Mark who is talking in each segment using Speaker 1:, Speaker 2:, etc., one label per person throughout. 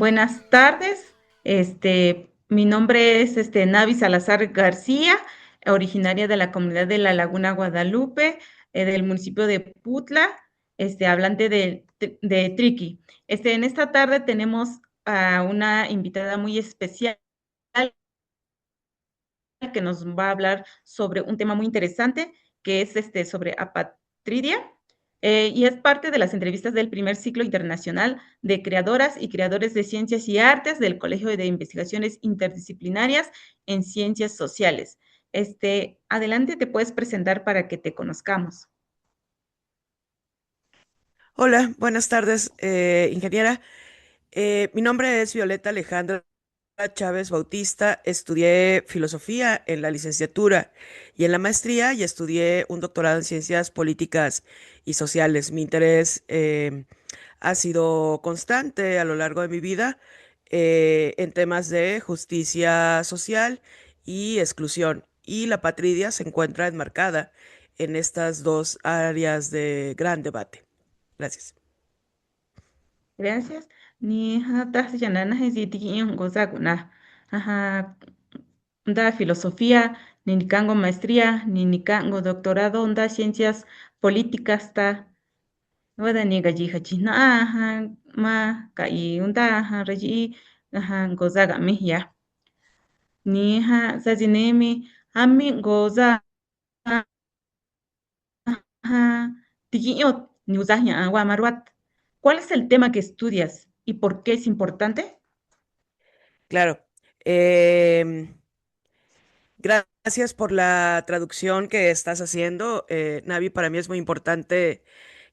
Speaker 1: Buenas tardes. Mi nombre es Navi Salazar García, originaria de la comunidad de La Laguna Guadalupe, del municipio de Putla, hablante de Triqui. En esta tarde tenemos a una invitada muy especial que nos va a hablar sobre un tema muy interesante, que es sobre apatridia, y es parte de las entrevistas del primer ciclo internacional de creadoras y creadores de ciencias y artes del Colegio de Investigaciones Interdisciplinarias en Ciencias Sociales. Adelante, te puedes presentar para que te conozcamos.
Speaker 2: Hola, buenas tardes, ingeniera. Mi nombre es Violeta Alejandra Chávez Bautista. Estudié filosofía en la licenciatura y en la maestría y estudié un doctorado en ciencias políticas y sociales. Mi interés ha sido constante a lo largo de mi vida en temas de justicia social y exclusión. Y la patridia se encuentra enmarcada en estas dos áreas de gran debate. Gracias.
Speaker 1: Gracias. Ni tahsi yanana hesiti goza guna. Ajá, da filosofía, ni nicango maestría, ni nicango doctorado, da ciencias políticas, ta. Wada ni gaji hachina, ajá, ma, kai, ajá, reji, ajá, goza gami ya. Ni, ajá, sazinemi, ami goza, ajá, tigiot, ni usahnya agua marwat. ¿Cuál es el tema que estudias y por qué es importante?
Speaker 2: Claro. em, Gracias por la traducción que estás haciendo, Navi. Para mí es muy importante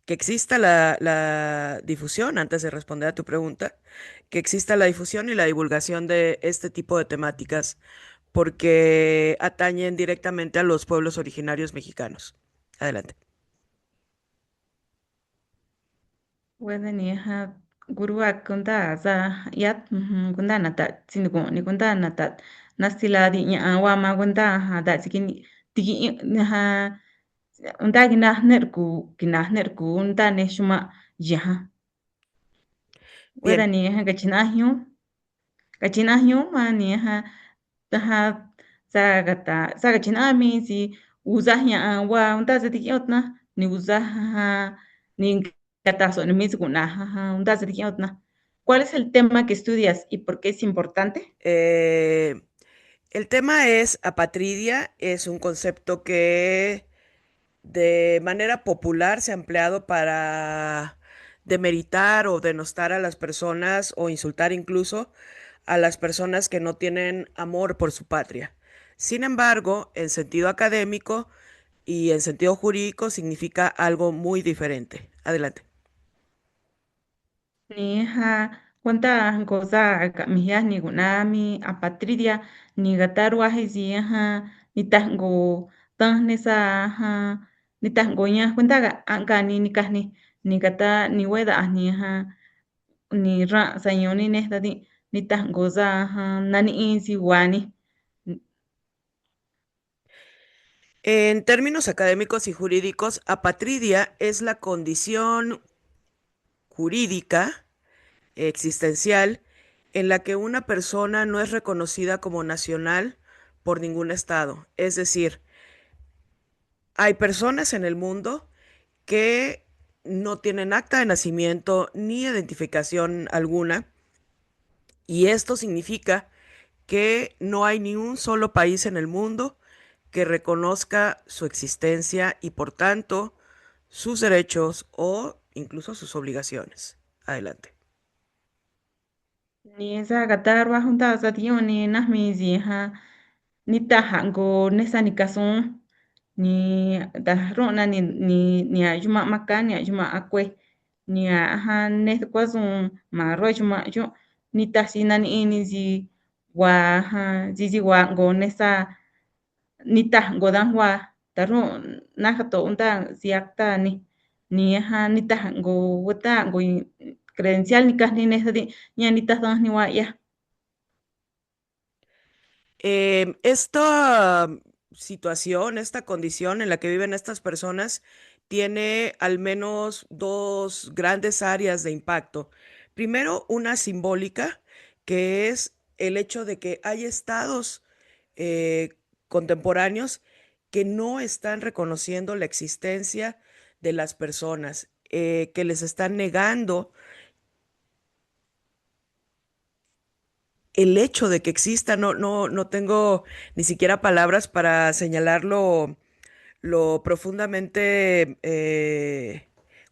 Speaker 2: que exista la difusión, antes de responder a tu pregunta, que exista la difusión y la divulgación de este tipo de temáticas, porque atañen directamente a los pueblos originarios mexicanos. Adelante.
Speaker 1: Wada ni, ajá, guruak kunda za yat, kunda natat, sinigo ni kunda natat. Nastila di nya awa ma kunda, ajá, da sikini, tigi, ajá, unda ginahnerku, unda ne shuma, yaha. Weda
Speaker 2: Bien.
Speaker 1: ni kachinahyu ma ni taha sagachinami si usah ya wa unta zetikiotna ni usah ni kataso ni misguna unta zetikiotna. ¿Cuál es el tema que estudias y por qué es importante?
Speaker 2: eh, el tema es apatridia, es un concepto que de manera popular se ha empleado para demeritar o denostar a las personas o insultar incluso a las personas que no tienen amor por su patria. Sin embargo, en sentido académico y en sentido jurídico significa algo muy diferente. Adelante.
Speaker 1: Ni cuenta goza mihia ni gunami apatridia ni gatarwa hizi ni tango tan nesa ni tango nya cuenta ga ni kahni ni gata ni weda ni ra sayoni nesta ni tango za nani insi wani.
Speaker 2: En términos académicos y jurídicos, apatridia es la condición jurídica existencial en la que una persona no es reconocida como nacional por ningún estado. Es decir, hay personas en el mundo que no tienen acta de nacimiento ni identificación alguna, y esto significa que no hay ni un solo país en el mundo que reconozca su existencia y por tanto sus derechos o incluso sus obligaciones. Adelante.
Speaker 1: Ni esa gatarwa junta za ni nahmizi ni tajango nesa ni kasun ni tahrona ni ayuma maka ni ayuma akwe ni ne kwazun ma rojuma yo ni tasina ni ini zi wa zizi wa ngo nesa ni tajango dan wa taru najato unta ziakta ni ni tajango wata ngo credencial ni kahni nesa di ñanita dan ni wa ya.
Speaker 2: Esta situación, esta condición en la que viven estas personas tiene al menos dos grandes áreas de impacto. Primero, una simbólica, que es el hecho de que hay estados eh, contemporáneos que no están reconociendo la existencia de las personas, que les están negando el hecho de que exista. No tengo ni siquiera palabras para señalar lo profundamente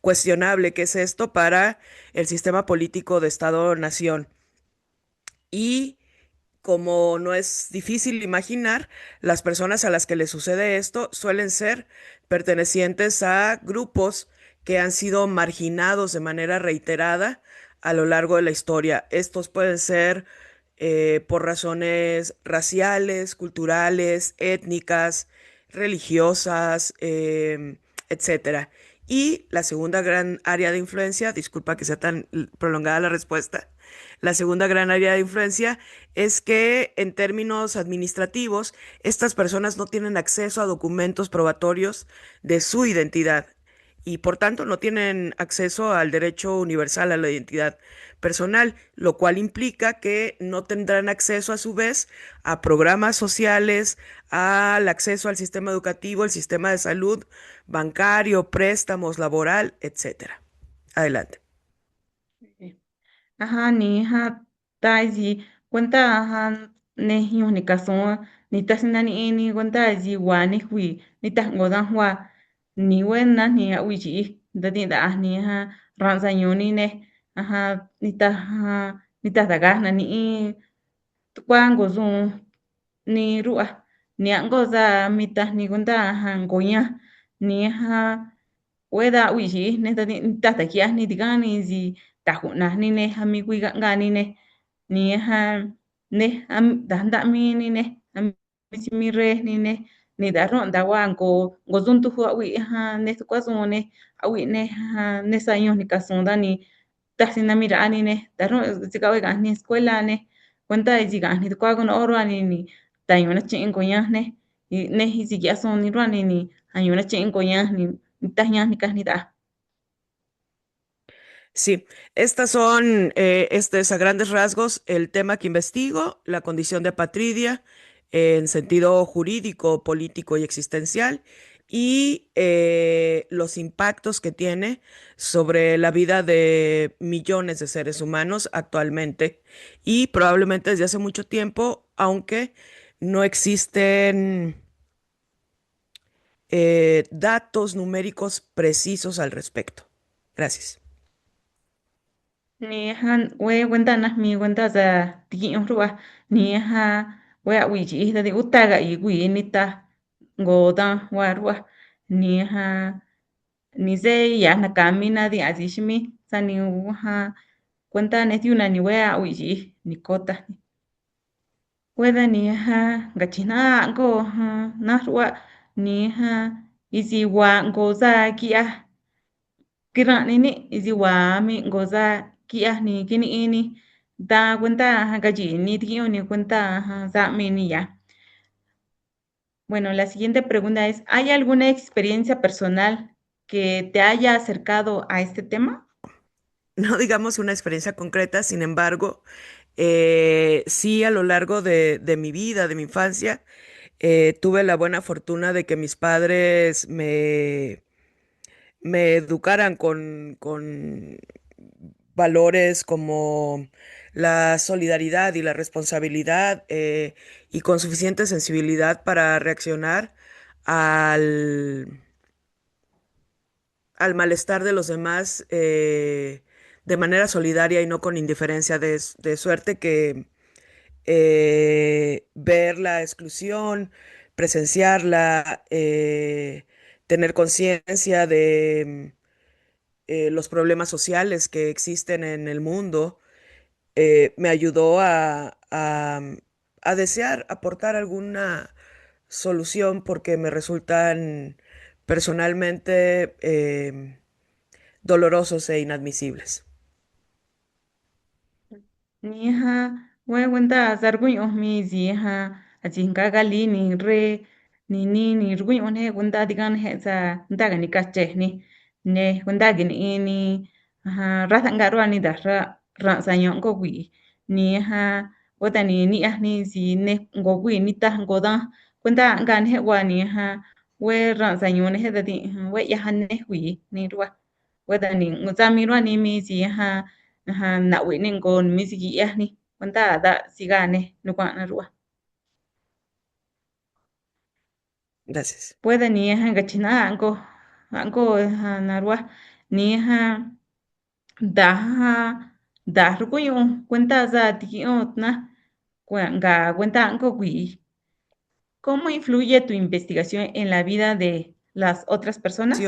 Speaker 2: cuestionable que es esto para el sistema político de Estado-nación. Y como no es difícil imaginar, las personas a las que les sucede esto suelen ser pertenecientes a grupos que han sido marginados de manera reiterada a lo largo de la historia. Estos pueden ser por razones raciales, culturales, étnicas, religiosas, etcétera. Y la segunda gran área de influencia, disculpa que sea tan prolongada la respuesta, la segunda gran área de influencia es que en términos administrativos, estas personas no tienen acceso a documentos probatorios de su identidad y por tanto no tienen acceso al derecho universal a la identidad personal, lo cual implica que no tendrán acceso a su vez a programas sociales, al acceso al sistema educativo, el sistema de salud, bancario, préstamos, laboral, etcétera. Adelante.
Speaker 1: Ajá, ni ha tai gì cuenta ajá ne hiu ni ka so ni ta sina ni cuenta gì wa ni hui ni ta ngo dan hua ni wen na ni a ui ji da di da ni ha ran sa nyu ni ne ajá ni ta da ga na ni kwa ngo zu ni ru'a ni a ngo za mi ta ni cuenta ajá ngo nya ni ha weda ui ji ne ta ni ta ta kia ni diga ni gì ta na ni ne ha mi kui ga ni ne ni ha ne am da nda mi ni ne am mi si mi re ni ne ni da ron da wa ngo zun tu hu ui ha ne su kwa zo ne ui ne ha ne sa yo ni ka son da ni ta si na mi ra ni ne da ron si ka we ga ni escuela ne cuenta de si ga ni kwa gon oro ni ta yo na chen ko ya ne hi si ya son ni ro ni ha yo na chen ko ya ni ta ya ni ka ni da.
Speaker 2: Sí, estas son, este es a grandes rasgos el tema que investigo, la condición de apatridia en sentido jurídico, político y existencial, y los impactos que tiene sobre la vida de millones de seres humanos actualmente y probablemente desde hace mucho tiempo, aunque no existen datos numéricos precisos al respecto. Gracias.
Speaker 1: Ni han we cuenta na mi cuenta za tiki un ruwa ni ha we a wi ji da di uta ga i wi ni ta go da wa ruwa ni ha ni se ya na camina di azi shimi sa ni ha cuenta ne ti una ni we a wi ji ni kota we da ni ha ga chi na go ha na ruwa ni ha izi wa go za ki a kira nini izi wami ngoza kia ni kini ini da cuenta gaji ni tiki ni cuenta za mini ya. Bueno, la siguiente pregunta es, ¿hay alguna experiencia personal que te haya acercado a este tema?
Speaker 2: No digamos una experiencia concreta, sin embargo, sí a lo largo de mi vida, de mi infancia, tuve la buena fortuna de que mis padres me educaran con valores como la solidaridad y la responsabilidad, y con suficiente sensibilidad para reaccionar al, al malestar de los demás, de manera solidaria y no con indiferencia, de suerte que ver la exclusión, presenciarla, tener conciencia de los problemas sociales que existen en el mundo, me ayudó a desear aportar alguna solución porque me resultan personalmente dolorosos e inadmisibles.
Speaker 1: Ni ha we cuenta zargun mi zi ha ajinga gali ni re ni rgun ne cuenta digan he za nda ga ni kache ni ne cuenta gin ini ha ra ngaro ni da ra ran saño ngo wi ni ha wata ni ni si ne ngo wi ni ta ngo da kwenta gan he wa ni ha we ran saño ne he da di we ya han ne wi ni ruwa wata ni ngo za mi ruwa ni mi si ha na wi ni ngo mi si ya ni kwenta da si ga ne no kwa na ruwa
Speaker 2: Gracias.
Speaker 1: puede ni ha ga china ango ha na ruwa ni ha da ru yo cuenta za ti na cuenta ango wi ¿cómo influye tu investigación en la vida de las otras personas?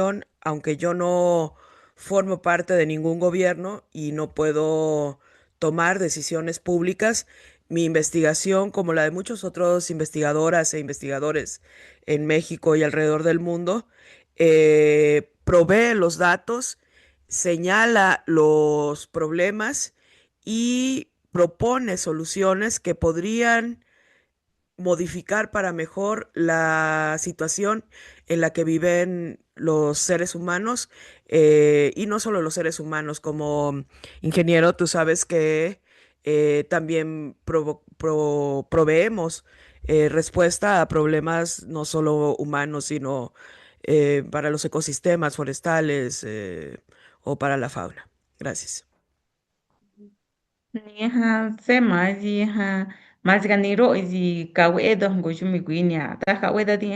Speaker 2: Aunque yo no formo parte de ningún gobierno y no puedo tomar decisiones públicas, mi investigación, como la de muchos otros investigadoras e investigadores en México y alrededor del mundo, provee los datos, señala los problemas y propone soluciones que podrían modificar para mejor la situación en la que viven los seres humanos, y no solo los seres humanos. Como ingeniero, tú sabes que también proveemos respuesta a problemas no solo humanos, sino para los ecosistemas forestales, o para la fauna. Gracias.
Speaker 1: Ni ha se ma ji ni ro ji ka we do ngo ju mi gwi nya ta ka we da di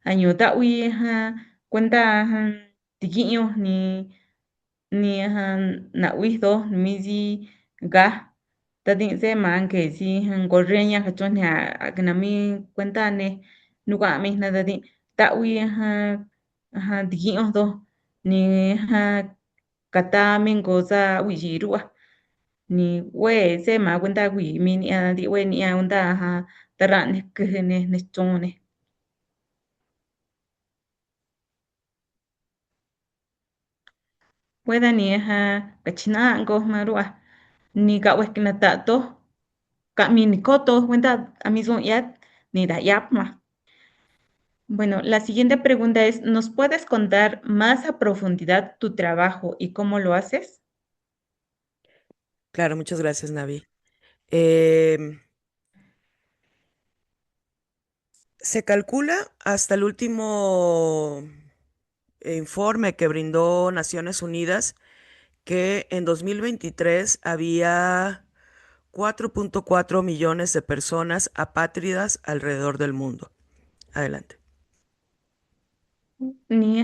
Speaker 1: anyo da wi cuenta ti yo ni na wi do mi ji ga ta di se man que si correña ka chon ya na mi cuenta ne nu ka mi na da di ta wi ti yo do ni kata min go za wi ji ru ni we se ma cuenta wi mi ni di we ni onda tara ne ke ne chone pueda ni kachina go marua ni ka we na ta to ka mi ni koto cuenta a mi son ya ni da yap ma. Bueno, la siguiente pregunta es, ¿nos puedes contar más a profundidad tu trabajo y cómo lo haces?
Speaker 2: Claro, muchas gracias, Navi. Em, Se calcula hasta el último informe que brindó Naciones Unidas que en 2023 había 4.4 millones de personas apátridas alrededor del mundo. Adelante.
Speaker 1: Ni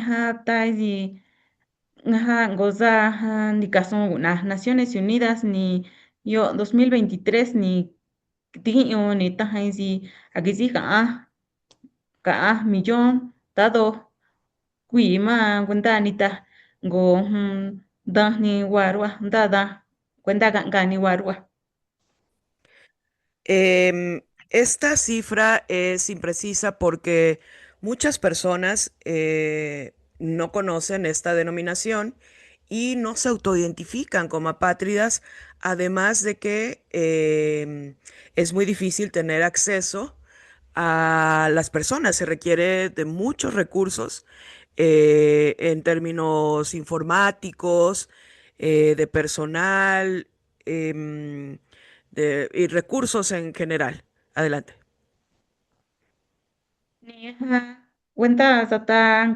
Speaker 1: ta goza ni caso na Naciones Unidas ni yo 2023 ni tiyo ni ta si aquí sí millón dado quỷ mà cuenta ni ta go da ni warua da cuenta ga ni warua.
Speaker 2: Esta cifra es imprecisa porque muchas personas no conocen esta denominación y no se autoidentifican como apátridas, además de que es muy difícil tener acceso a las personas. Se requiere de muchos recursos en términos informáticos, de personal, em, y recursos en general. Adelante.
Speaker 1: Ni cuenta sata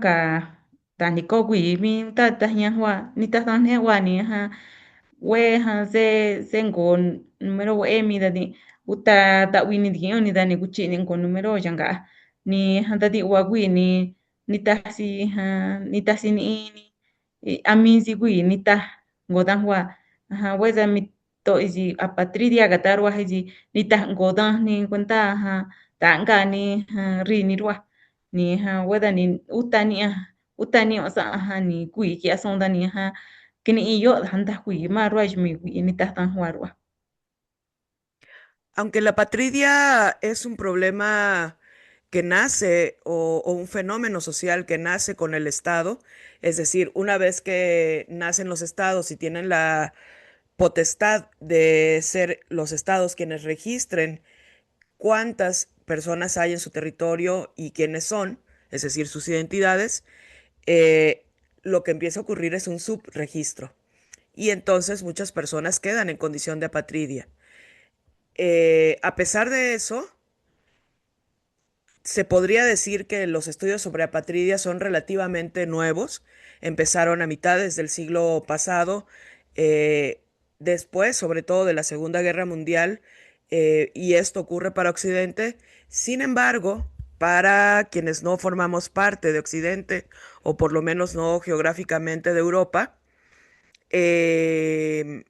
Speaker 1: ta ni ko quỷ mi ta nya hua ni ta tan he hua ni we se ngon número we mi da ni uta ta wi ni di ni da ni kuchi ni ngon número janga ni ta di wa wi ni ta si ni a mi si wi ni ta ngodan hua we za mi to isi apatridia gatar wa ni ta ngodan ni cuenta ta nga ni ri ni rua ni weda ni utani o sa ni kui ki asonda ni kini iyo handa kui ma rua mi kui ni ta tan hua rua.
Speaker 2: Aunque la patridia es un problema que nace o un fenómeno social que nace con el Estado, es decir, una vez que nacen los estados y tienen la potestad de ser los estados quienes registren cuántas personas hay en su territorio y quiénes son, es decir, sus identidades, lo que empieza a ocurrir es un subregistro. y entonces muchas personas quedan en condición de apatridia. A pesar de eso, se podría decir que los estudios sobre apatridia son relativamente nuevos. Empezaron a mitades del siglo pasado, eh, después, sobre todo de la Segunda Guerra Mundial, y esto ocurre para Occidente. Sin embargo, para quienes no formamos parte de Occidente, o por lo menos no geográficamente de Europa, eh,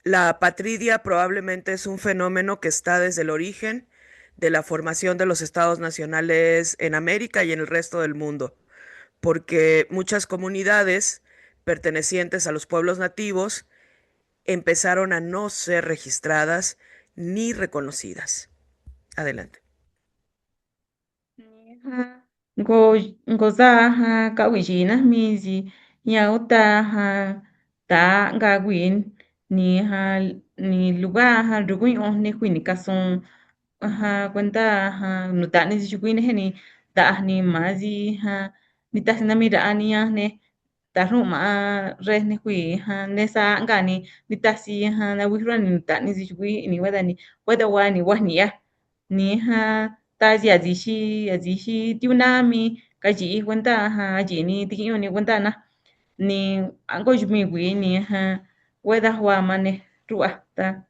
Speaker 2: la apatridia probablemente es un fenómeno que está desde el origen de la formación de los estados nacionales en América y en el resto del mundo, porque muchas comunidades pertenecientes a los pueblos nativos empezaron a no ser registradas ni reconocidas. Adelante.
Speaker 1: Ha ngo ngo za ha ka wi ji na mi ji ya uta ha ta ga win ni ha ni lugar ha ru on ni kwini ka son ha cuenta ha no ta ni ji kwini he ni ta ni ma ji ha ni ta na mi ra ni ya ne ta ru ma re ni kwi ha ne sa nga ni ta si ha na wi ru ni ta ni ji kwi ni wa da wa ni ya ni ha ta ji shi tiunami ka ji cuenta ha ji ni ti ni cuenta na ni ango ju mi wi ni ha weda wa mane rua ta.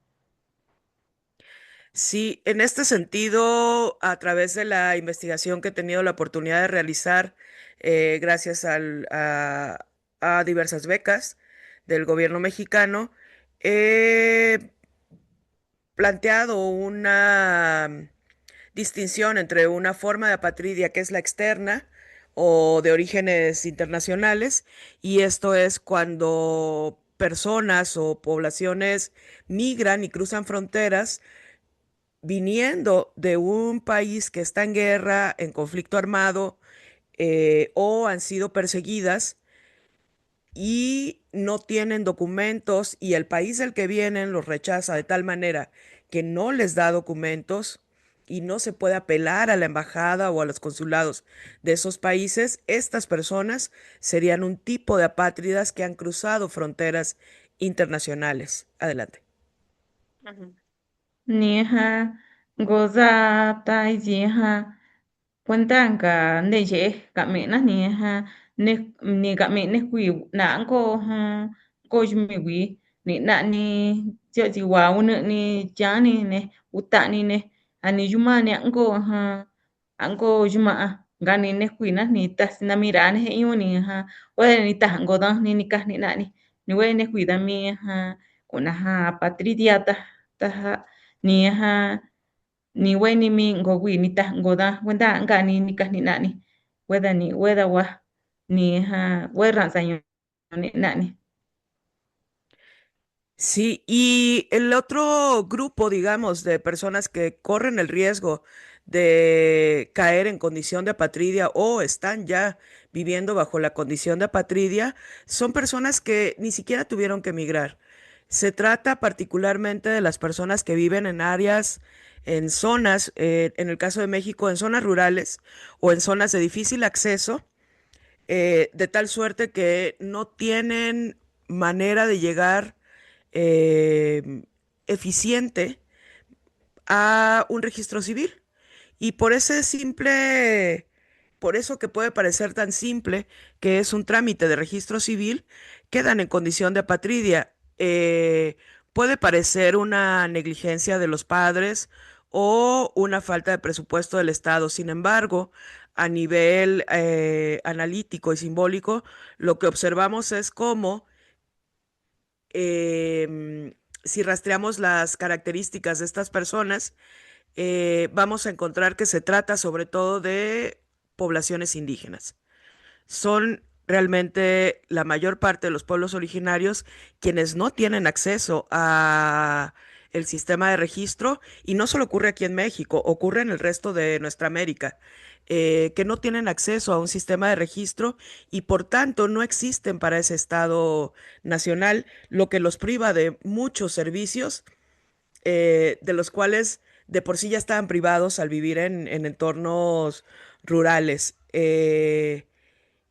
Speaker 2: Sí, en este sentido, a través de la investigación que he tenido la oportunidad de realizar, gracias a diversas becas del gobierno mexicano, he planteado una distinción entre una forma de apatridia que es la externa o de orígenes internacionales, y esto es cuando personas o poblaciones migran y cruzan fronteras viniendo de un país que está en guerra, en conflicto armado, o han sido perseguidas y no tienen documentos y el país del que vienen los rechaza de tal manera que no les da documentos y no se puede apelar a la embajada o a los consulados de esos países. Estas personas serían un tipo de apátridas que han cruzado fronteras internacionales. Adelante.
Speaker 1: Ujú. Ni ha goza ta ji ha cuenta ka ne je ka me na ni ha ni ka me ne kwi na ko ha ko ju mi wi ni na ni je ji wa un ni ja ni ne uta ni ne ani juma ni anko ha anko juma ga ni ne kwi na ni ta na mi ra ne he yu ni ha wa ni ta ngo da ni ka ni na ni we ne kwi da mi ha una ha patridia ta ha ni ha ni we ni mi ngo wi ni ta ngo da wenda nga ni ka ni na ni weda wa ni ha we ran sa ni na ni.
Speaker 2: Sí, y el otro grupo, digamos, de personas que corren el riesgo de caer en condición de apatridia o están ya viviendo bajo la condición de apatridia, son personas que ni siquiera tuvieron que emigrar. Se trata particularmente de las personas que viven en áreas, en zonas, en el caso de México, en zonas rurales o en zonas de difícil acceso, de tal suerte que no tienen manera de llegar eh, eficiente a un registro civil. Y por eso que puede parecer tan simple, que es un trámite de registro civil, quedan en condición de apatridia. Puede parecer una negligencia de los padres o una falta de presupuesto del Estado. Sin embargo, a nivel analítico y simbólico, lo que observamos es cómo si rastreamos las características de estas personas, vamos a encontrar que se trata sobre todo de poblaciones indígenas. Son realmente la mayor parte de los pueblos originarios quienes no tienen acceso a el sistema de registro, y no solo ocurre aquí en México, ocurre en el resto de nuestra América, que no tienen acceso a un sistema de registro y por tanto no existen para ese Estado nacional, lo que los priva de muchos servicios, de los cuales de por sí ya estaban privados al vivir en entornos rurales.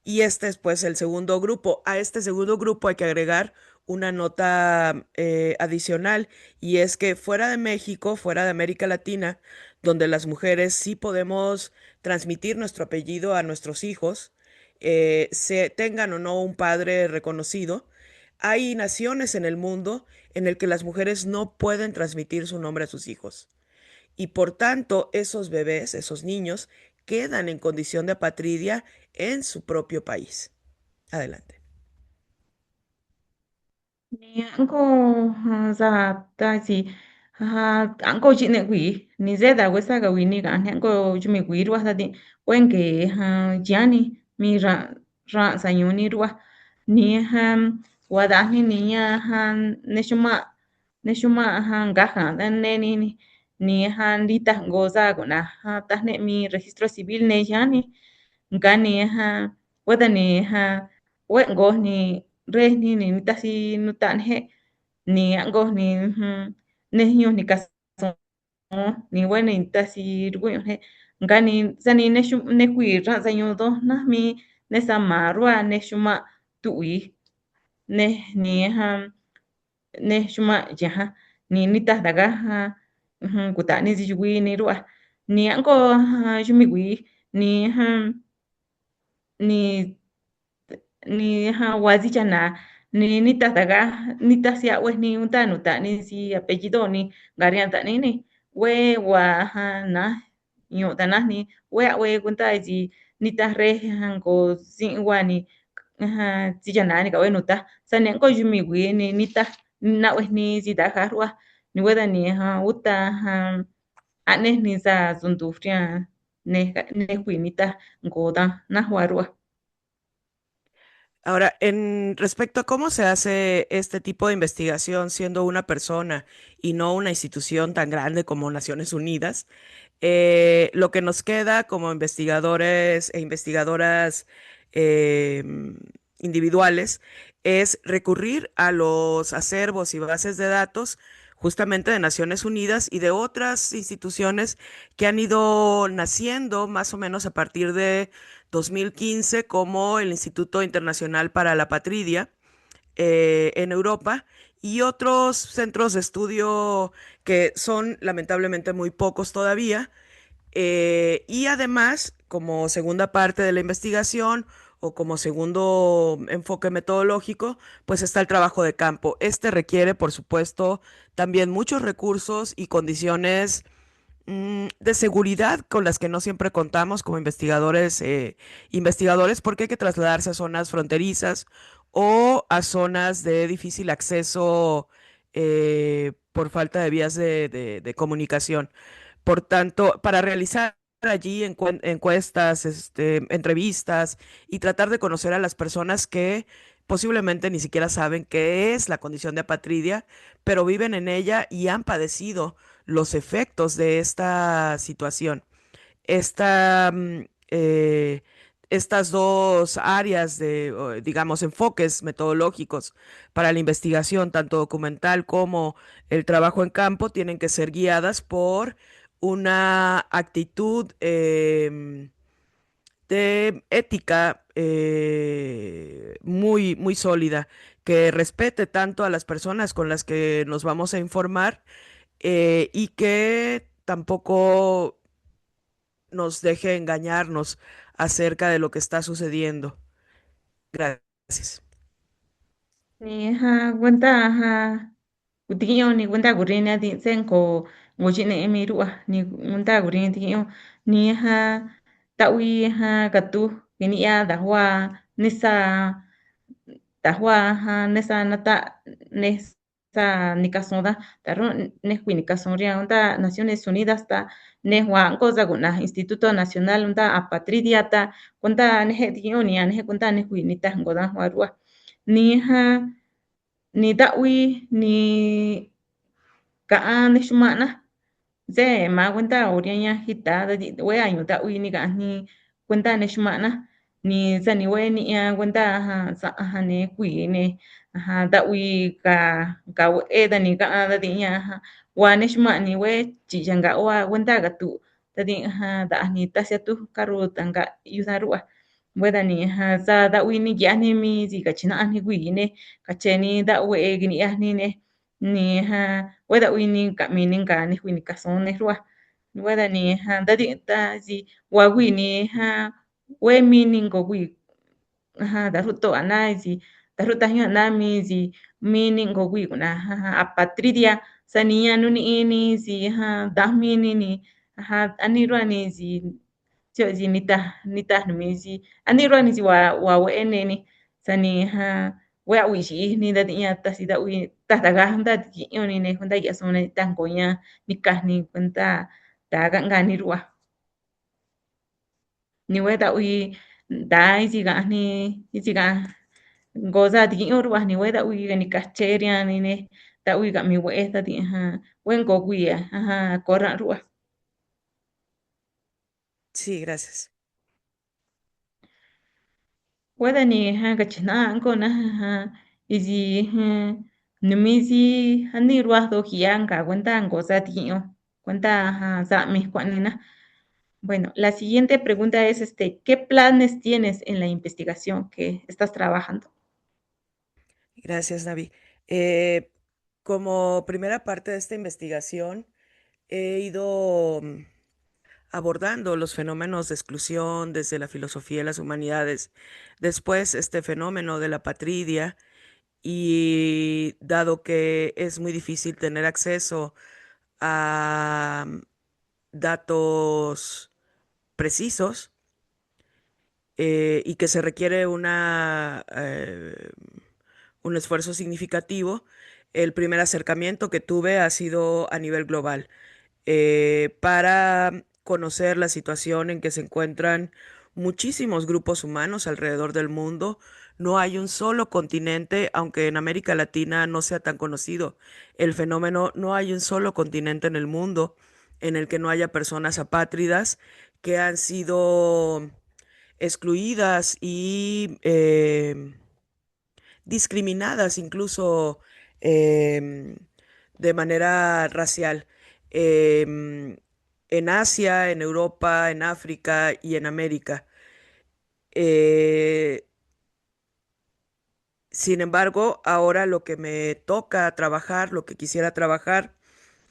Speaker 2: Y este es pues el segundo grupo. A este segundo grupo hay que agregar una nota adicional, y es que fuera de México, fuera de América Latina, donde las mujeres sí podemos transmitir nuestro apellido a nuestros hijos, se tengan o no un padre reconocido, hay naciones en el mundo en el que las mujeres no pueden transmitir su nombre a sus hijos. Y por tanto, esos bebés, esos niños, quedan en condición de apatridia en su propio país. Adelante.
Speaker 1: Ni anko za ta gì anko chị này quỷ ni zeda da questa ga wini ga anko chumi quỷ ruwa ta di wen ke jani mi ra sa yuni ruwa ni wada ni ya ne shuma ga dan ne ni lita goza guna ta ne mi registro civil ne yani ngani wada ni wengo ni re ni tasi nutan he ni ango ni ne hiyo ni kaso ni wena ni tasi rugo he ngani zani ne kwi ra za do na mi ne samarwa ne shuma tui ne ni ne shuma jaha ni ta daga kuta ni zi ni ruwa ni ango shumi wi ni ni wazi chana ni tataga ni tasia we ni untanu ta ni si apellido ni garian ta ni we wa na yo ta na ni we kunta ji ni ta re hango si wa ni si chana ni ka we nuta sa ne ko yumi wi ni ta na we ni si ta harwa ni we da ni uta ane ni sa zundufria ne kwinita ngoda na huarua.
Speaker 2: Ahora, en respecto a cómo se hace este tipo de investigación siendo una persona y no una institución tan grande como Naciones Unidas, lo que nos queda como investigadores e investigadoras eh, individuales es recurrir a los acervos y bases de datos justamente de Naciones Unidas y de otras instituciones que han ido naciendo más o menos a partir de 2015, como el Instituto Internacional para la Patridia en Europa, y otros centros de estudio que son lamentablemente muy pocos todavía. Y además, como segunda parte de la investigación o como segundo enfoque metodológico, pues está el trabajo de campo. Este requiere, por supuesto, también muchos recursos y condiciones de seguridad con las que no siempre contamos como investigadores, porque hay que trasladarse a zonas fronterizas o a zonas de difícil acceso por falta de vías de comunicación. Por tanto, para realizar allí encuestas, entrevistas y tratar de conocer a las personas que posiblemente ni siquiera saben qué es la condición de apatridia, pero viven en ella y han padecido los efectos de esta situación. Esta, estas dos áreas digamos, enfoques metodológicos para la investigación, tanto documental como el trabajo en campo, tienen que ser guiadas por una actitud de ética muy, muy sólida, que respete tanto a las personas con las que nos vamos a informar y que tampoco nos deje engañarnos acerca de lo que está sucediendo. Gracias.
Speaker 1: Ni cuenta tikiyo ni cuenta gurina di senko ngochi ne emirua ni cuenta gurina tikiyo ni tawi gatu ni ya dahwa nisa dahwa nesa nata nesa nikasonda taro neswi nikasonria onda Naciones Unidas ta nehwa cosa guna Instituto Nacional onda apatridia ta cuenta nehe tikiyo ni nehe cuenta neswi nita ngoda warua ni ni da'wi ni ka'a ni xuma'na ze ma kuenta oriaña hita we añu da'wi ni ka'a ni kuenta ni xuma'na ni sa ni we ni'ia kuenta sa'a ni kui'i ni da'wi ka we dani ka'a dadi'ña wa ni xuma'ni we chiyanka wa kuenta katu tadi da'a ni tasia tu karru tanka yusa ru'a Wedani ha za da wini yani mi zi ka china ani wine ka cheni da we gini ani ni ha weda wini ka mini ka ni wini ka son ne rua wedani ha da di ta zi wa wini ha we mini go wi ha da ruto anaizi da ruta hi anamizi mini go wi na ha apatridia sania nuni ini zi ha da mini ni ha ani rua ni zi Chợ gì nita nimizi anirwa ni wa we eneni sani ha we awi shi ni da tinya ta si da wi ta ta ga handa ti oni ne handa ya so ne tan ko nya ni ka ni kunta ta ga nga ni ruwa ni we da wi da isi ga ni isi ga goza ti o ruwa ni we da wi ga ni ka cheria ni ne da wi ga mi we ta ti ha wen ko wi ha korra ruwa
Speaker 2: Sí, gracias.
Speaker 1: whether ni ha ka china ko na ha izi ha numizi hani ruah do hianga cuenta goza tio cuenta ha za mi na. Bueno, la siguiente pregunta es ¿qué planes tienes en la investigación que estás trabajando?
Speaker 2: Gracias, Navi. Eh, Como primera parte de esta investigación, he ido abordando los fenómenos de exclusión desde la filosofía y las humanidades. Después, este fenómeno de la patridia, y dado que es muy difícil tener acceso a datos precisos, y que se requiere un esfuerzo significativo, el primer acercamiento que tuve ha sido a nivel global, para conocer la situación en que se encuentran muchísimos grupos humanos alrededor del mundo. No hay un solo continente, aunque en América Latina no sea tan conocido el fenómeno, no hay un solo continente en el mundo en el que no haya personas apátridas que han sido excluidas y discriminadas incluso, em, de manera racial. em, en Asia, en Europa, en África y en América. Eh, Sin embargo, ahora lo que me toca trabajar, lo que quisiera trabajar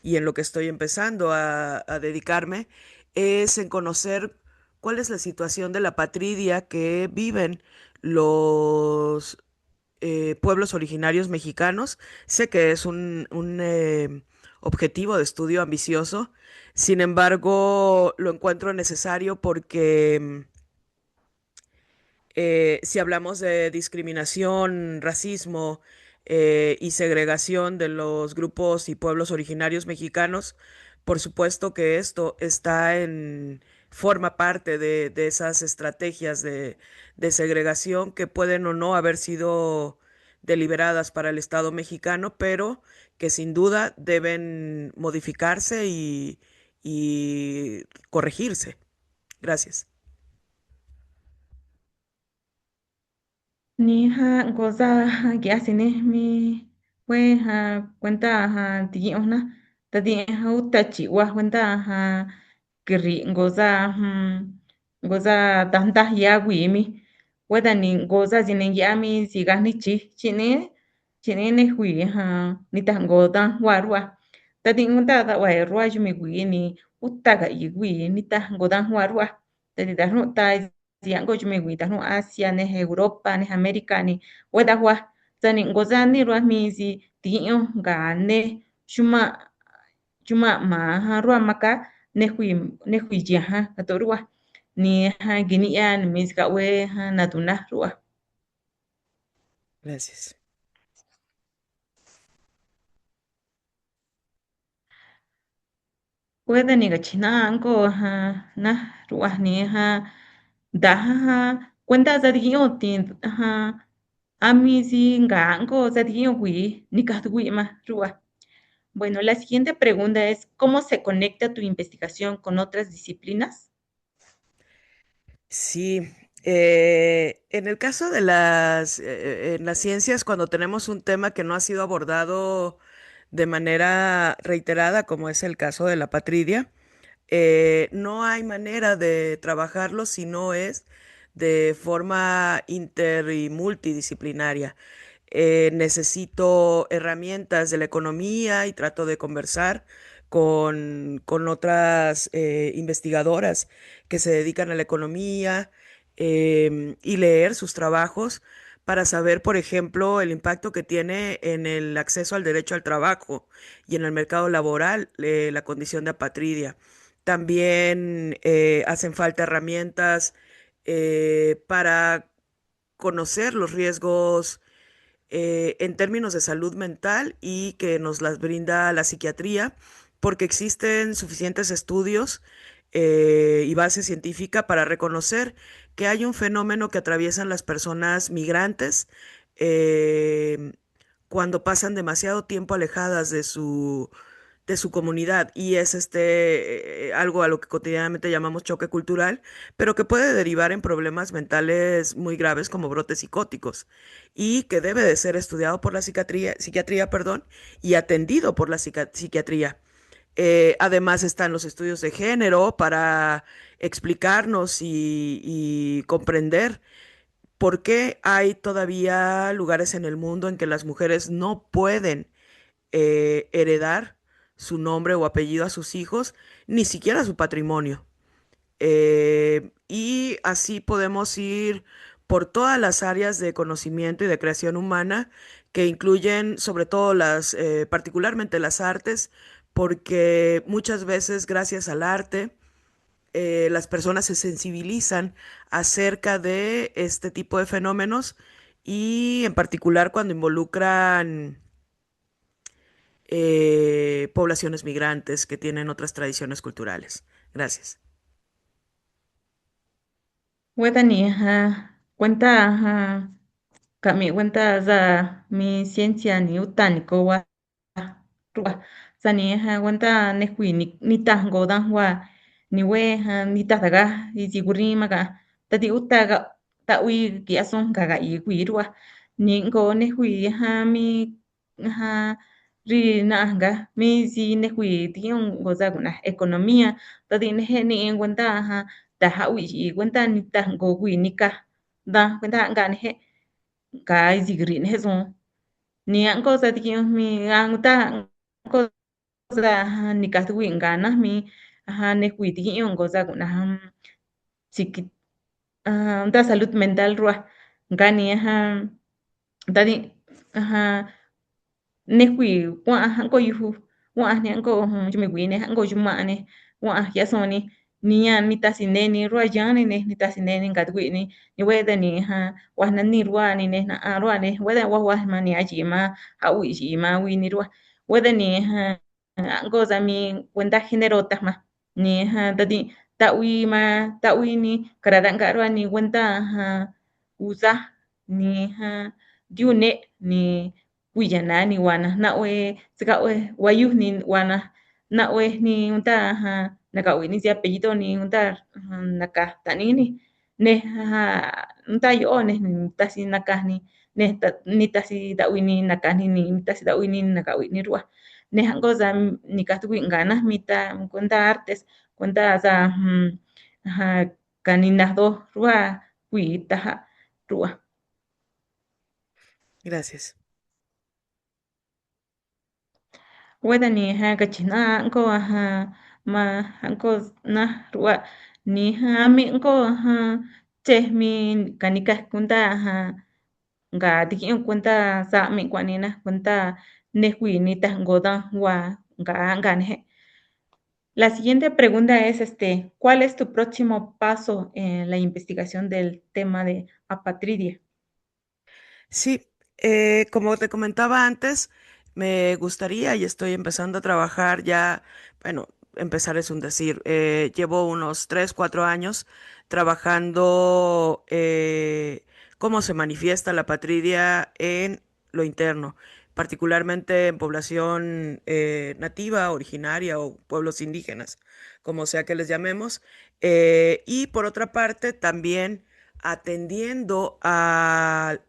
Speaker 2: y en lo que estoy empezando a dedicarme, es en conocer cuál es la situación de la patridia que viven los pueblos originarios mexicanos. Sé que es un objetivo de estudio ambicioso, sin embargo, lo encuentro necesario porque si hablamos de discriminación, racismo, y segregación de los grupos y pueblos originarios mexicanos, por supuesto que esto forma parte de esas estrategias de segregación que pueden o no haber sido deliberadas para el Estado mexicano, pero que sin duda deben modificarse y corregirse. Gracias.
Speaker 1: Ni ha goza ha ya sine mi we ha cuenta ha ti ona ta di ha uta chi wa cuenta ha kiri goza goza tanta ya wi mi weda ni goza sine ya mi si ga ni chi ne hui ha ni ta go ta wa rua ta di unta ta wa rua ju mi wi ni uta ga i wi ni ta go ta wa rua ta di ta no ta siang ko chumi wi ta no Asia ne Europa ne America ni weda wa tani ngoza ni ro mi si ti'o ga ne chuma chuma ma ha ro maka ne hui ya ha ka to ro ni ha gini ya ni mi ka we ha na tu na ro
Speaker 2: Gracias.
Speaker 1: weda ni ga china ko ha na ro ni ha da ha cuenta za di o tin ha ami si nga ngo za di o wi ni ka tu wi ma ro. Bueno, la siguiente pregunta es, ¿cómo se conecta tu investigación con otras disciplinas?
Speaker 2: Sí, en el caso de en las ciencias, cuando tenemos un tema que no ha sido abordado de manera reiterada, como es el caso de la patridia, no hay manera de trabajarlo si no es de forma inter y multidisciplinaria. Necesito herramientas de la economía y trato de conversar con otras investigadoras que se dedican a la economía y leer sus trabajos para saber, por ejemplo, el impacto que tiene en el acceso al derecho al trabajo y en el mercado laboral la condición de apatridia. También hacen falta herramientas para conocer los riesgos en términos de salud mental y que nos las brinda la psiquiatría, porque existen suficientes estudios y base científica para reconocer que hay un fenómeno que atraviesan las personas migrantes eh, cuando pasan demasiado tiempo alejadas de su comunidad y es algo a lo que cotidianamente llamamos choque cultural, pero que puede derivar en problemas mentales muy graves como brotes psicóticos y que debe de ser estudiado por la psiquiatría, perdón, y atendido por la psiquiatría. Además están los estudios de género para explicarnos y comprender por qué hay todavía lugares en el mundo en que las mujeres no pueden heredar su nombre o apellido a sus hijos, ni siquiera su patrimonio. Y así podemos ir por todas las áreas de conocimiento y de creación humana que incluyen sobre todo particularmente las artes, porque muchas veces gracias al arte, las personas se sensibilizan acerca de este tipo de fenómenos y en particular cuando involucran poblaciones migrantes que tienen otras tradiciones culturales. Gracias.
Speaker 1: Wetani, cuenta, kami cuenta za mi ciencia ni utaniko wa ruwa sani cuenta nekui ni tango dan wa ni we ni tataga y siguri maga tati utaga ta ui kia son kaga i kui ruwa ni ngo nekui mi ha ri na anga mi si nekui tion goza kuna economía tati ne ni cuenta ta ha ui cuenta ni tango kui ni ka da cuenta anga ne cái gì green hết rồi ni ang ko sa ti mi ang ta ko sa ni ka tu wing gana mi ne kwi ti yung ko sa kuna siki ta salud mental ruah ngani ta di nekwi wa hanko yuhu wa ne hanko jumi wi ne hanko juma ne wa ya so ni ya ni ta sin ni ro ya ni ta sin ni ngat wi ni we da ni wa na ni ro ni ne na a ro ne we da wa ma ni a ji ma a wi ji ma wi ni ro we da ni hanko za mi cuenta género ta ma ni ta di ta wi ni kara da ga ro ni cuenta usa ni diune ni wiyana ni wana na we sika we wayu ni wana na we ni unta naka we ni si apellido ni unta naka tani ne unta yo ne ta si naka ni ta si da we ni naka ni ta si da we ni naka we ni ruwa ne hango za ni ka tu ngana mita cuenta artes cuenta za kanina do ruwa kuita ruwa.
Speaker 2: Gracias.
Speaker 1: Wedani kachina anko ma anko na ruwa ni mi anko che mi kanika kunta nga tiki kuenta sa mi kwanina kuenta nehui ni ta ngoda wa nga neje. La siguiente pregunta es ¿cuál es tu próximo paso en la investigación del tema de apatridia?
Speaker 2: Sí, como te comentaba antes, me gustaría y estoy empezando a trabajar ya, bueno, empezar es un decir, llevo unos 3, 4 años trabajando cómo se manifiesta la patridia en lo interno, particularmente en población nativa, originaria o pueblos indígenas, como sea que les llamemos. Y por otra parte, también atendiendo a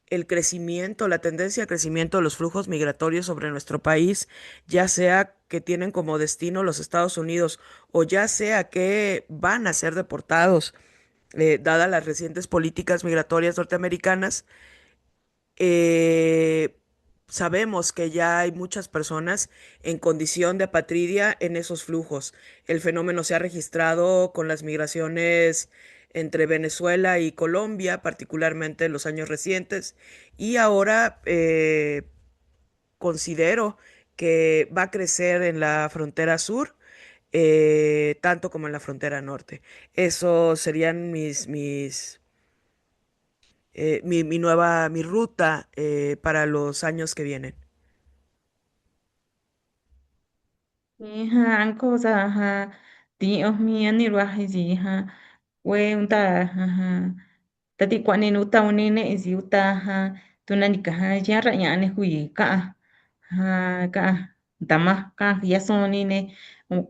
Speaker 2: el crecimiento, la tendencia a crecimiento de los flujos migratorios sobre nuestro país, ya sea que tienen como destino los Estados Unidos o ya sea que van a ser deportados dadas las recientes políticas migratorias norteamericanas. eh, Sabemos que ya hay muchas personas en condición de apatridia en esos flujos. El fenómeno se ha registrado con las migraciones entre Venezuela y Colombia, particularmente en los años recientes, y ahora considero que va a crecer en la frontera sur, tanto como en la frontera norte. Esos serían mi ruta para los años que vienen.
Speaker 1: Ha anh cô ra ha tí ở mi anh đi ra hay gì ha quê chúng ta ha ta đi qua nên uta nên nè gì uta ha tu na ni ka ha ya ra ya ne hui ka ha ka tama ka ya son ni ne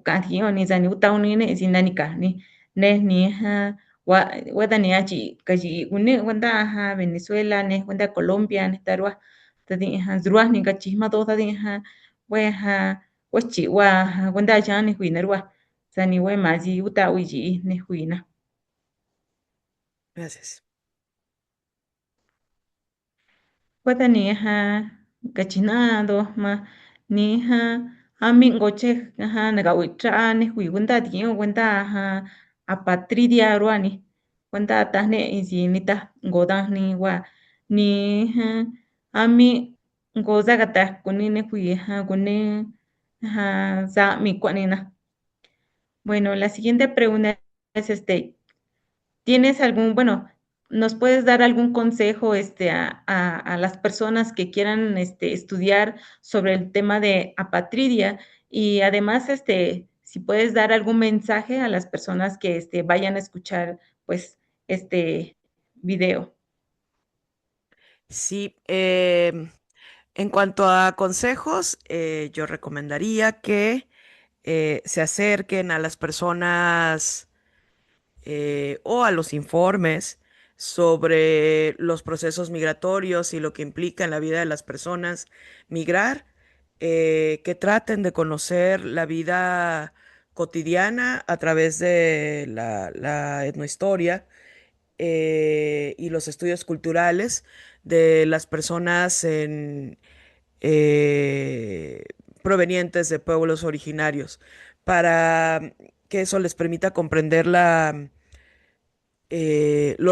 Speaker 1: ka thi ni za ni uta ni ne gì na ni ka ne ni ha wa da ni a chi ka ji une wanda ha Venezuela ne wanda Colombia ne tarwa ta di ha zruah ni ka chi ma do ta di ha we ha wachi wa wanda ja ni hui narwa sani we ma ji uta wi ji ni hui na
Speaker 2: Gracias.
Speaker 1: wata ni ha kachinado ma ni ha ami ngoche ha na ga witra ni hui wanda di wanda ha apatridia rwani wanda ta ne ji ni ta ngoda ni wa ni ha ami ngoza gata kuni ni hui ha kuni ha za mi kwani na. Bueno, la siguiente pregunta es ¿tienes algún, bueno, nos puedes dar algún consejo a las personas que quieran estudiar sobre el tema de apatridia? Y además, si puedes dar algún mensaje a las personas que vayan a escuchar, pues, este video.
Speaker 2: Sí, en cuanto a consejos, yo recomendaría que se acerquen a las personas o a los informes sobre los procesos migratorios y lo que implica en la vida de las personas migrar, que traten de conocer la vida cotidiana a través de la etnohistoria y los estudios culturales de las personas eh, provenientes de pueblos originarios, para que eso les permita comprender los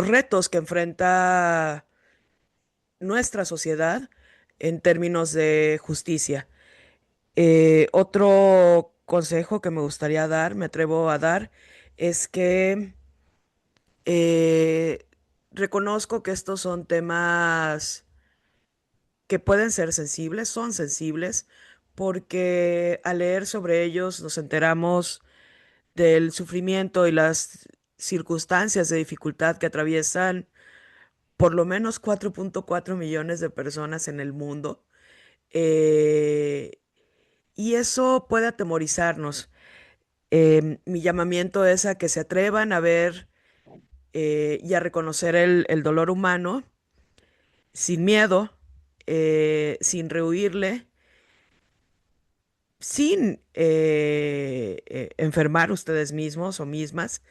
Speaker 2: retos que enfrenta nuestra sociedad en términos de justicia. Otro consejo que me gustaría dar, me atrevo a dar, es que eh, reconozco que estos son temas que pueden ser sensibles, son sensibles, porque al leer sobre ellos nos enteramos del sufrimiento y las circunstancias de dificultad que atraviesan por lo menos 4.4 millones de personas en el mundo. Eh, y eso puede atemorizarnos. Mi llamamiento es a que se atrevan a ver y a reconocer el dolor humano sin miedo, sin rehuirle, sin enfermar ustedes mismos o mismas,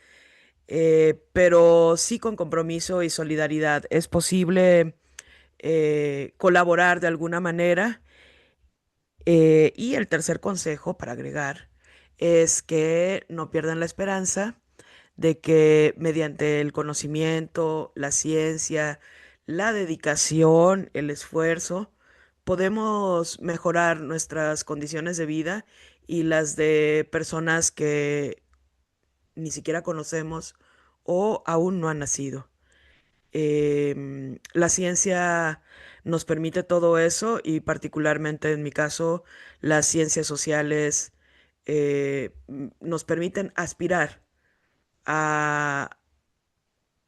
Speaker 2: pero sí con compromiso y solidaridad. Es posible colaborar de alguna manera. Y el tercer consejo para agregar es que no pierdan la esperanza de que mediante el conocimiento, la ciencia, la dedicación, el esfuerzo, podemos mejorar nuestras condiciones de vida y las de personas que ni siquiera conocemos o aún no han nacido. La ciencia nos permite todo eso y particularmente en mi caso, las ciencias sociales nos permiten aspirar a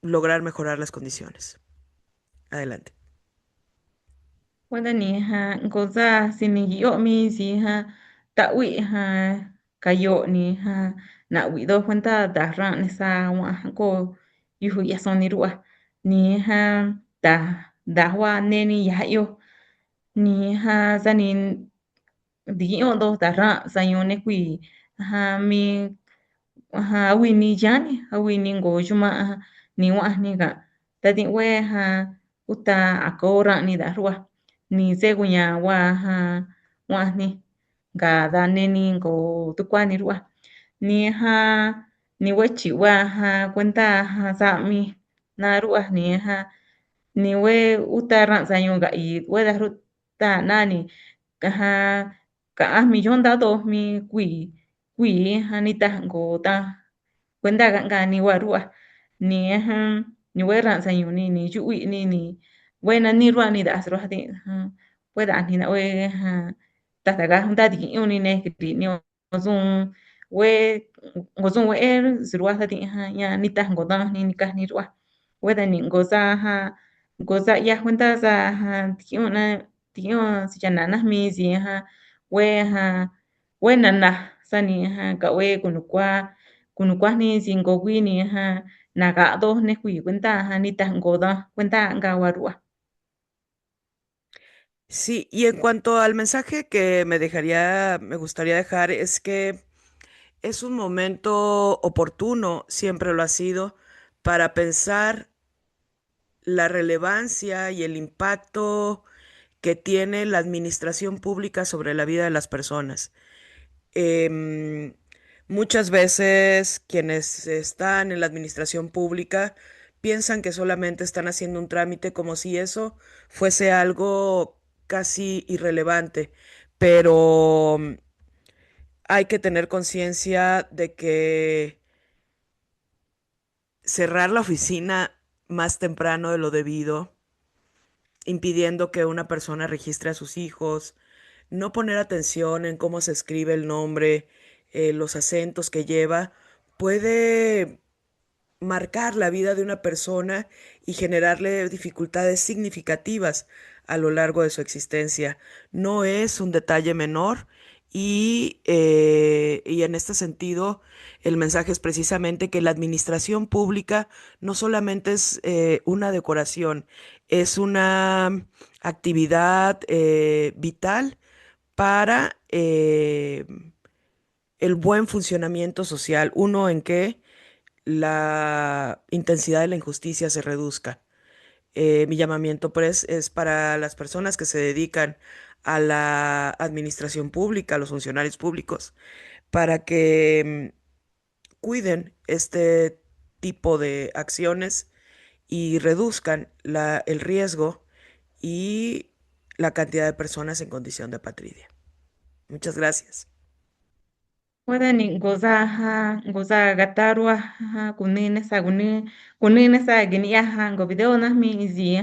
Speaker 2: lograr mejorar las condiciones. Adelante.
Speaker 1: Wanda ni ha goza sini yo mi si ha ta wi ha kayo ni ha na wi do kwenta da ran ni sa wa ko yu ya son ni ruwa ni ha da wa ne ni ya yo ni ha za ni di yo do da ran sa yo ne ha mi ha wi ni yani ha wi ni go juma ni wa'aj ni ka tati we uta akora ni da ru'a ni seguña wa wa'aj ni ka dane ni ko tukua ni ru'a ni ni wechi wa kuenta sa'mi na ru'a ni we uta ra'sañu ka i we da ru ta nani kaja ka'aj millón nda 2 mi kui ni tajanko ta kuenta ka ni wa ru'a ni ni we ra'sañu ni yu'vi ni we nani ru'a ni da asro jati we da ni na we tata ka junta tiki'yu ni ne kiti ni osun we ngosun we sirua jati ña ni tajanko ta ni kajni ru'a we da ni ngosa ngosa ya kuenta sa tiki'yu sichana najmi si we we nana sani ka we kunukua ni sinko kui ni naka'do ne kui kuenta ni tajanko ta kuenta nka wa ru'a.
Speaker 2: Sí, y en cuanto al mensaje que me gustaría dejar es que es un momento oportuno, siempre lo ha sido, para pensar la relevancia y el impacto que tiene la administración pública sobre la vida de las personas. Em, Muchas veces quienes están en la administración pública piensan que solamente están haciendo un trámite como si eso fuese algo casi irrelevante, pero hay que tener conciencia de que cerrar la oficina más temprano de lo debido, impidiendo que una persona registre a sus hijos, no poner atención en cómo se escribe el nombre, los acentos que lleva, puede marcar la vida de una persona y generarle dificultades significativas a lo largo de su existencia. No es un detalle menor y en este sentido el mensaje es precisamente que la administración pública no solamente es una decoración, es una actividad vital para el buen funcionamiento social. Uno, en que la intensidad de la injusticia se reduzca. Mi llamamiento, pues, es para las personas que se dedican a la administración pública, a los funcionarios públicos, para que cuiden este tipo de acciones y reduzcan el riesgo y la cantidad de personas en condición de apatridia. Muchas gracias.
Speaker 1: Wada ni goza gatarua kunene sa gini go video na mi izi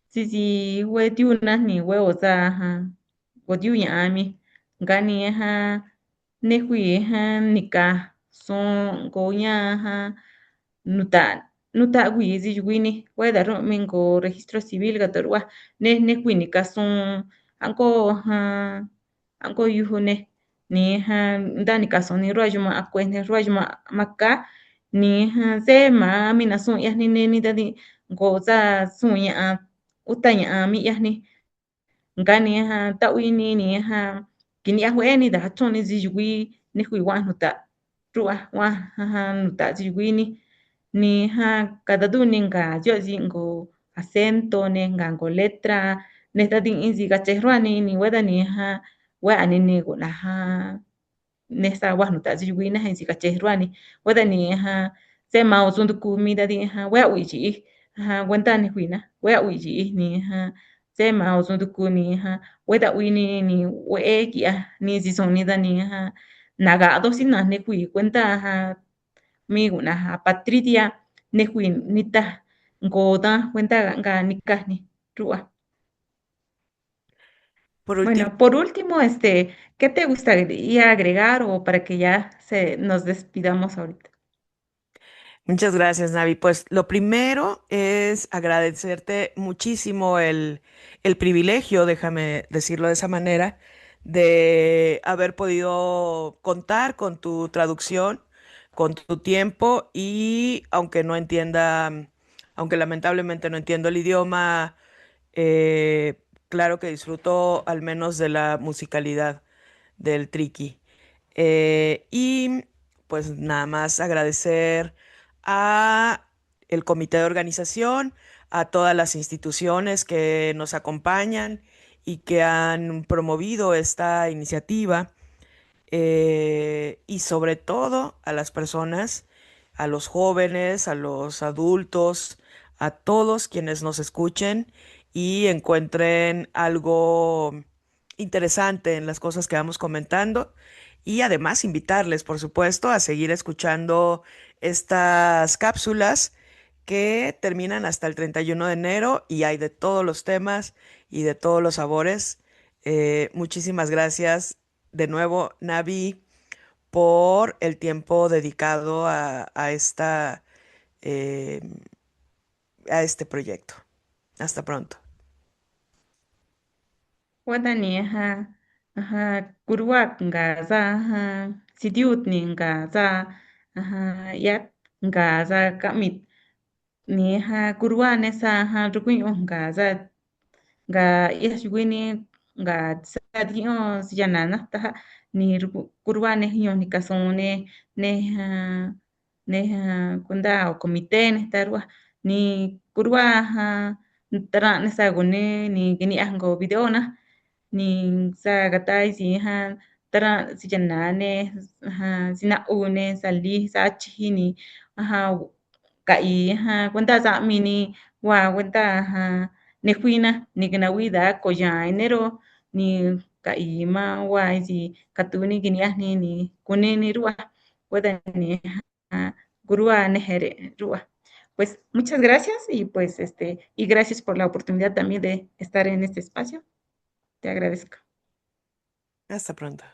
Speaker 1: sisi we tiu na ni we oza go tiu ya mi ngani ne hui nika son go nya nuta nuta wi izi wini we da ro min go registro civil ga torwa ne hui nika son anko anko yuhune ni ndani kaso ni ruwa yuma akwe ni ruwa yuma maka ni se ma mina sun ya ni ne ni dadi goza sun ya utaña mi ya ni ngani ta wini ni kini ya hwe ni da choni zi yui ni hui wa nuta ruwa wa nuta zi yui ni kada du ni nga yo zi ngo acento ne nga ngo letra ne dadi inzi ga che ruwa ni weda ni wa ani ni go na nesa wahnu ta zi wina hen si kache ruani wada ni se ma uzundu kumi da di wa uiji wenta ni huina wa uiji ni se ma uzundu kuni weda uini ni we kia ni si son ni da ni naga do sin na ne hui cuenta mi guna patridia ne hui nita ngoda cuenta ga nikani rua.
Speaker 2: Por último,
Speaker 1: Bueno, por último, ¿qué te gustaría agregar o para que ya nos despidamos ahorita?
Speaker 2: muchas gracias, Navi. Pues lo primero es agradecerte muchísimo el privilegio, déjame decirlo de esa manera, de haber podido contar con tu traducción, con tu tiempo y aunque lamentablemente no entiendo el idioma, claro que disfruto al menos de la musicalidad del triqui. Y pues nada más agradecer a el comité de organización, a todas las instituciones que nos acompañan y que han promovido esta iniciativa, y sobre todo a las personas, a los jóvenes, a los adultos, a todos quienes nos escuchen y encuentren algo interesante en las cosas que vamos comentando. Y además invitarles, por supuesto, a seguir escuchando estas cápsulas que terminan hasta el 31 de enero y hay de todos los temas y de todos los sabores. Muchísimas gracias de nuevo, Navi, por el tiempo dedicado eh, a este proyecto. Hasta pronto.
Speaker 1: Wadani kurwak nga za sidiut ni nga za yak nga za kamit ni kurwa nesa rukun nga za nga yashwini nga sadio siyanana ta ni kurwa ne hiyo ni kasone ne ne kunda o comité ne tarwa ni kurwa tara nesa gune ni gini ango video na ni sa gatai si tara si janane sina une sali sa chini ha kai cuenta sa mini wa cuenta ni huina ni gina wida ko ya enero ni kai ma wa si katuni gini ni kune ni rua pueda ni gurua nejere rua. Pues muchas gracias y pues y gracias por la oportunidad también de estar en este espacio. Te agradezco.
Speaker 2: Hasta pronto.